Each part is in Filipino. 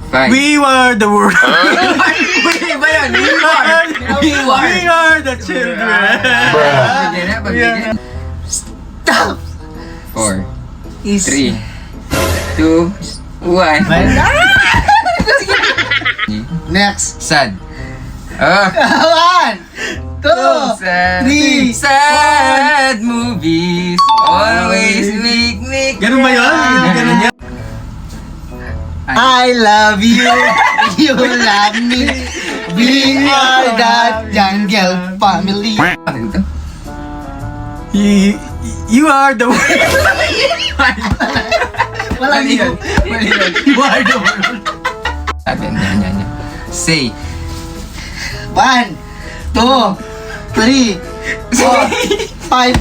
5. We were the world. We ba yan? We are the children. Pagbigyan na, pagbigyan. Stop! 4, Is... 3, 2, 1. Next. Sad. Oh. 1, 2, Sad. 3, Sad movies always make me cry. Ganun ba yun? Ganun yan? I love you, you love me. We are the jungle family. Ano to? You are the world. Walang Mali yun. Mali yun. You are the world. Sabi, yan. Say. 1, 2, 3, 4, 5.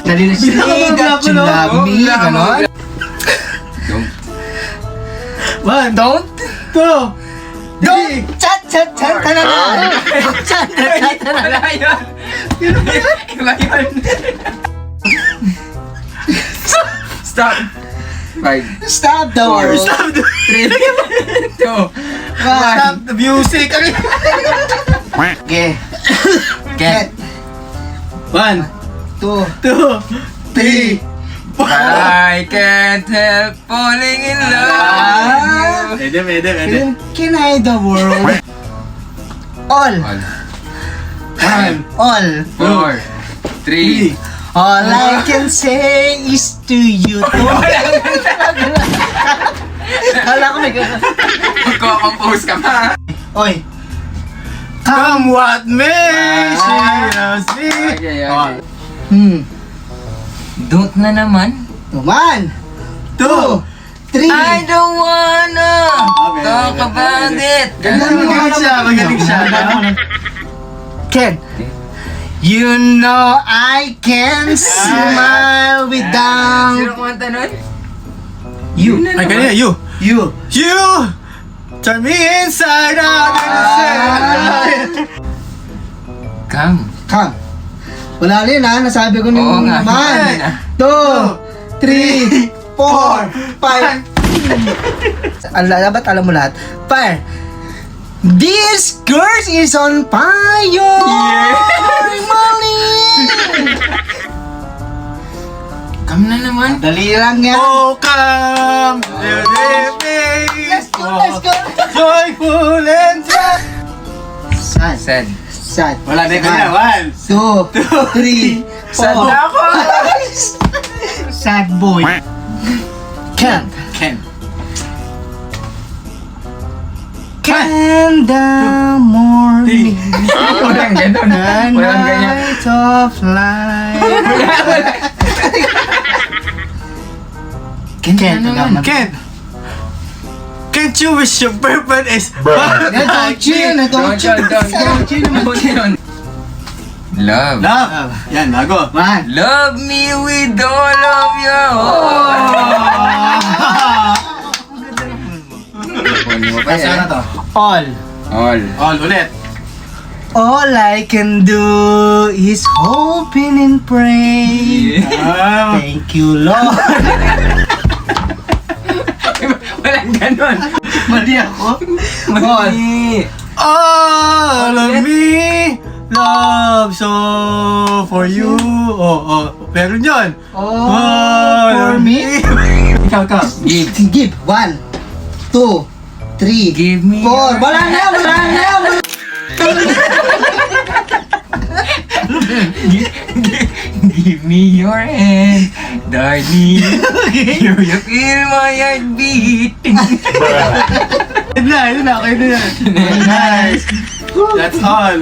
Dali na siya. Say that you love me. Ganon. Don't. 1, Don't. 2, Don't. Chat, chat, chat. Tananan. Chat, chat, tananan. Wala yun. Iba yun. Stop. 5, Stop the world. Stop 3, 2, Stop the music. Okay. Get. 1, 2, 2, 3. I can't help falling in love with you. Pwede. Can I the world? All. All. 4, 3. All I can say is to you. Kala ko may gano'n. Magko-compose ka pa. Oy. Come what may, she loves me. Okay. Don't na naman. 1, 2, 3. I don't wanna talk about it. Magaling siya. Ken. You know I can smile Sino without kumanta nun? you. Ay, kanina, you. You. You turn me inside out. Come. Come. Wala rin ha, nasabi ko Oo nung nga. naman. 2, 3, 4, 5. Dapat alam mo lahat. Fire. This girl is on fire! Mali! Come na naman. Dali lang yan. Oh, come. Let's Let's go, let's go. Joyful and sad. Sad. Sad. Sad. Wala na kanina. 1, 2, 3, 4. Sad na ako. Sad boy. Ken. Can the morning Walang ganun. and Walang ganyan. night of life. Ken naman. Ken. Can't you wish your purpose is Don't you. Love. Love. Yan, bago. Man. Love me with all of your Sana to. All. All. All, ulit. All I can do is hoping and pray. Thank you, Lord. Walang ganun. Mali ako. Mali. All of me love so for you. Pero yun. All for me. Ikaw. Give. Give. 1, 2, 3, Give me 4. Wala na. Give me your hand, darling. You feel my heart beating. Yun na. Okay na yan. Nice. That's all.